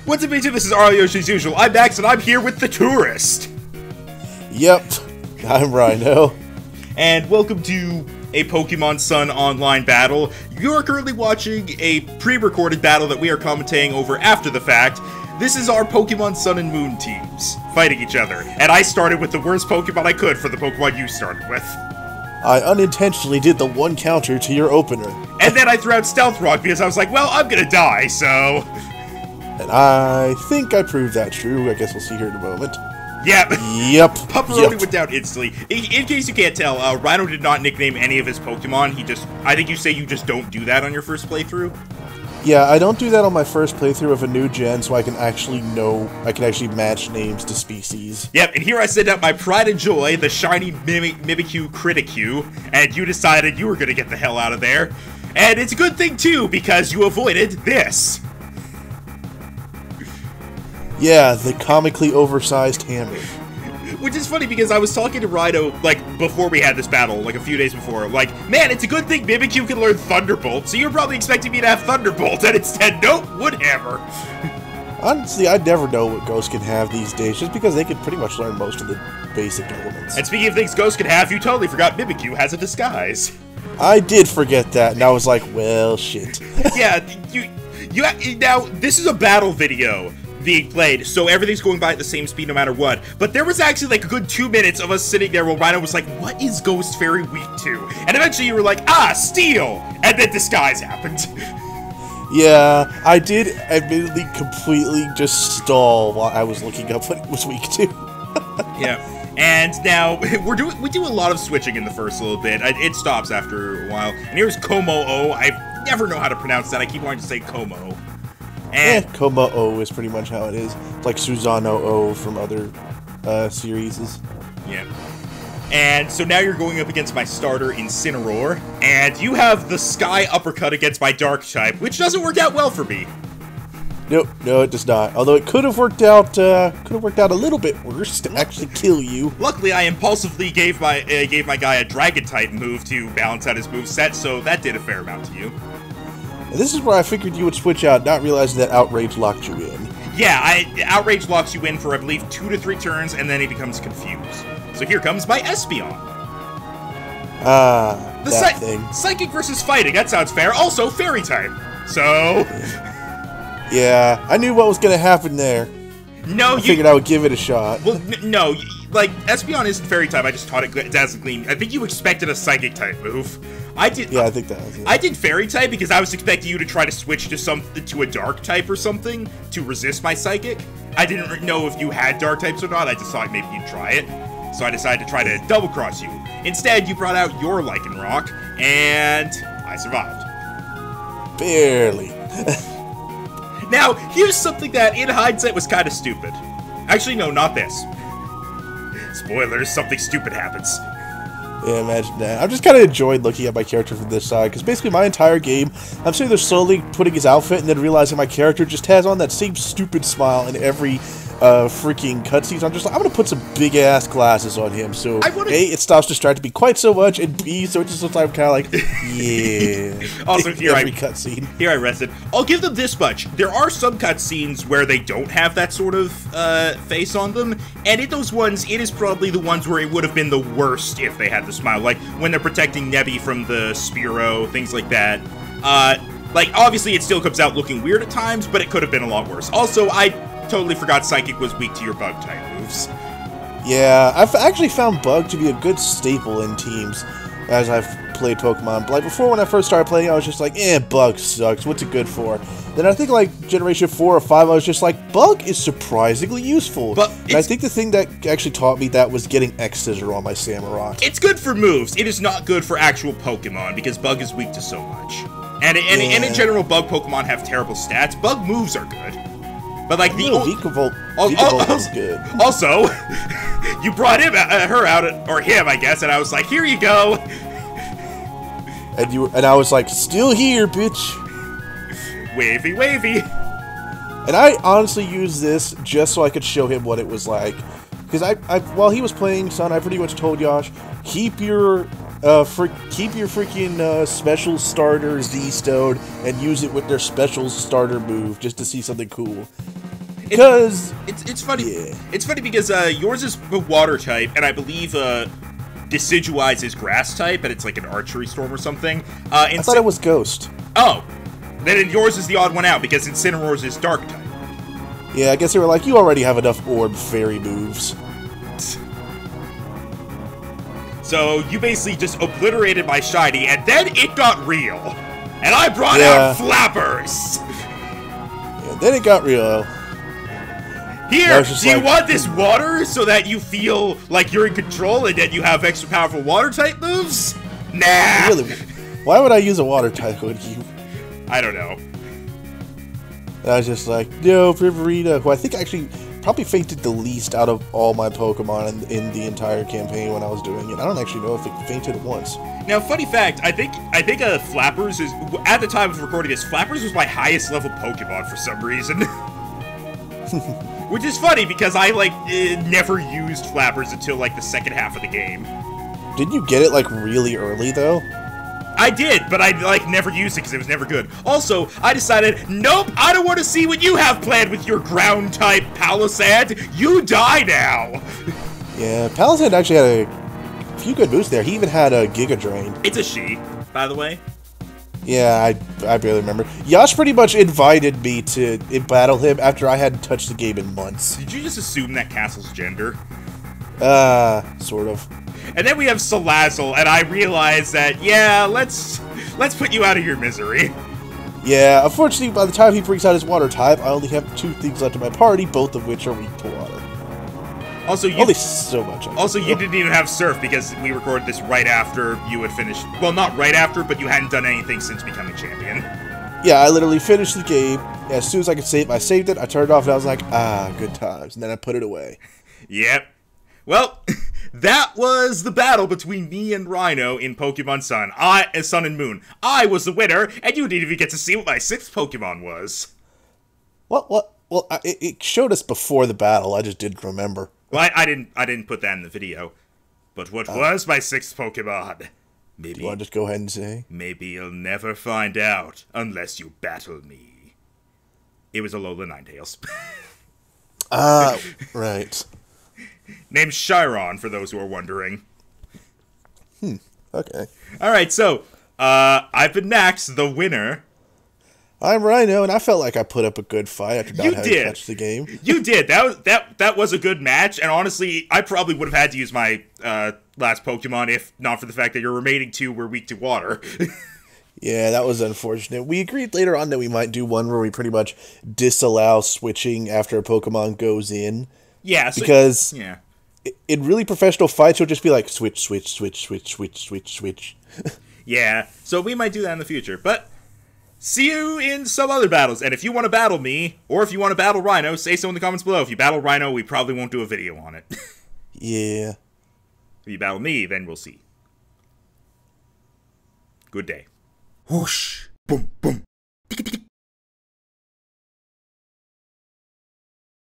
What's up, YouTube? This is Arioshi as usual. I'm Max, and I'm here with the tourist. Yep, I'm Rhino. And welcome to a Pokémon Sun online battle. You're currently watching a pre-recorded battle that we are commentating over after the fact. This is our Pokémon Sun and Moon teams fighting each other. And I started with the worst Pokemon I could for the Pokemon you started with. I unintentionally did the one counter to your opener. And then I threw out Stealth Rock because I was like, well, I'm gonna die, so... And I think I proved that true. I guess we'll see here in a moment. Yep. Yep. Pepperoni went down instantly. In case you can't tell, Rhino did not nickname any of his Pokemon. I think you say you just don't do that on your first playthrough. Yeah, I don't do that on my first playthrough of a new gen, so I can actually match names to species. Yep, and here I sent out my pride and joy, the shiny Mimikyu Criticue, and you decided you were gonna get the hell out of there. And it's a good thing, too, because you avoided this. Yeah, the comically oversized hammer. Which is funny because I was talking to Rhino, like, before we had this battle, like a few days before, like, man, it's a good thing Mimikyu can learn Thunderbolt, so you're probably expecting me to have Thunderbolt, and instead, nope, Woodhammer. Honestly, I never know what Ghost can have these days, just because they can pretty much learn most of the basic elements. And speaking of things Ghost can have, you totally forgot Mimikyu has a disguise. I did forget that, and I was like, well, shit. Yeah, now, this is a battle video being played, so everything's going by at the same speed no matter what. But there was actually like a good 2 minutes of us sitting there while Rhino was like, what is Ghost Fairy weak to? And eventually you were like, ah, Steel! And then Disguise happened. Yeah, I did admittedly completely just stall while I was looking up what it was weak to. Yeah. And now, we do a lot of switching in the first little bit. It stops after a while. And here's Como-O. I never know how to pronounce that. I keep wanting to say Como. And yeah, Como-O is pretty much how it is. It's like Susano-O from other series. Yeah. And so now you're going up against my starter, Incineroar, and you have the Sky Uppercut against my Dark type, which doesn't work out well for me. Nope, no, it does not. Although it could have worked out a little bit worse to actually kill you. Luckily, I impulsively gave my guy a Dragon type move to balance out his moveset, so that did a fair amount to you. And this is where I figured you would switch out, not realizing that Outrage locked you in. Yeah, Outrage locks you in for, I believe, 2 to 3 turns, and then he becomes confused. So here comes my Espeon. That thing. Psychic versus Fighting, that sounds fair. Also, Fairy type. So... Yeah, I knew what was going to happen there. No, I figured I would give it a shot. Well, no, like, Espeon isn't Fairy type, I just taught it dazzling. I think you expected a Psychic type move. I did. Yeah, I think that was it. I did Fairy type because I was expecting you to try to switch to a Dark type or something to resist my Psychic. I didn't know if you had Dark types or not, I just thought maybe you'd try it. So I decided to try to double-cross you. Instead, you brought out your Lycanroc, and I survived. Barely. Now, here's something that, in hindsight, was kind of stupid. Actually, no, not this. Spoilers, something stupid happens. Yeah, imagine that. I'm just kind of enjoying looking at my character from this side, because basically my entire game, I'm sitting there slowly putting his outfit, and then realizing my character just has on that same stupid smile in every freaking cutscenes. I'm just like, I'm gonna put some big-ass glasses on him, so A, it stops distracting me quite so much, and B, so it just looks like I'm kind of like, yeah. Also, here every cutscene. Here I rested. I'll give them this much. There are some cutscenes where they don't have that sort of face on them, and in those ones, it is probably the ones where it would have been the worst if they had the smile, like when they're protecting Nebby from the Spearow, things like that. Like, obviously it still comes out looking weird at times, but it could have been a lot worse. Also, I totally forgot Psychic was weak to your Bug type moves. Yeah, I've actually found Bug to be a good staple in teams as I've played Pokemon. Like, before when I first started playing, I was just like, Bug sucks, what's it good for? Then I think, like, Generation 4 or 5, I was just like, Bug is surprisingly useful. But and I think the thing that actually taught me that was getting X-Scissor on my Samurott. It's good for moves. It is not good for actual Pokemon, because Bug is weak to so much. And in general, Bug Pokemon have terrible stats. Bug moves are good. But like Vikavolt is good. Also, you brought her out, or him, I guess, and I was like, here you go. And I was like, still here, bitch. Wavy, wavy. And I honestly used this just so I could show him what it was like. Because while he was playing Sun, I pretty much told Yosh, keep your freaking special starter Z-Stone and use it with their special starter move just to see something cool. Because it's funny. Yeah. It's funny because yours is water type, and I believe Decidueye is grass type, and it's like an archery storm or something. I thought it was Ghost. Oh, then yours is the odd one out because Incineroar's is dark type. Yeah, I guess they were like, you already have enough orb fairy moves. So you basically just obliterated my shiny, and then it got real. And I brought out Flappers! Yeah, then it got real. Here, do you want this water so that you feel like you're in control and that you have extra powerful water-type moves? Nah! Really? Why would I use a water type with you? I don't know. And I was just like, no, Riverina, who I think actually probably fainted the least out of all my Pokemon in the entire campaign when I was doing it. I don't actually know if it fainted once. Now, funny fact, I think Flappers is, at the time of recording this, Flappers was my highest level Pokemon for some reason. Which is funny because I, never used Flappers until, the second half of the game. Didn't you get it, really early, though? I did, but I, never used it because it was never good. Also, I decided, nope, I don't want to see what you have planned with your ground-type Palisand. You die now! Yeah, Palisand actually had a few good moves there. He even had a Giga Drain. It's a she, by the way. Yeah, I barely remember. Yash pretty much invited me to battle him after I hadn't touched the game in months. Did you just assume that castle's gender? Sort of. And then we have Salazzle, and I realized that, yeah, let's put you out of your misery. Yeah, unfortunately, by the time he brings out his water type, I only have 2 things left in my party, both of which are weak to water. Also, you only so much. Also, you didn't even have Surf because we recorded this right after you had finished. Well, not right after, but you hadn't done anything since becoming champion. Yeah, I literally finished the game. As soon as I could save, I saved it. I turned it off, and I was like, good times. And then I put it away. Yep. Well, that was the battle between me and Rhino in Pokemon Sun and Moon. I was the winner, and you didn't even get to see what my 6th Pokemon was. What? Well, it showed us before the battle. I just didn't remember. Well, I didn't put that in the video. But what was my 6th Pokemon? Maybe. Do you want to just go ahead and say? Maybe you'll never find out unless you battle me. It was a Alola Ninetales. Right. Named Chiron, for those who are wondering. Okay. Alright, so, I've been Nax, the winner. I'm Rhino, and I felt like I put up a good fight after not having touched the game. You did. That was a good match, and honestly, I probably would have had to use my last Pokemon if not for the fact that your remaining 2 were weak to water. Yeah, that was unfortunate. We agreed later on that we might do one where we pretty much disallow switching after a Pokemon goes in. Yeah, so, because yeah. In really professional fights, you'll just be like, switch, switch, switch, switch, switch, switch, switch. Yeah, so we might do that in the future, but see you in some other battles, and if you want to battle me, or if you want to battle Rhino, say so in the comments below. If you battle Rhino, we probably won't do a video on it. Yeah. If you battle me, then we'll see. Good day. Whoosh. Boom, boom.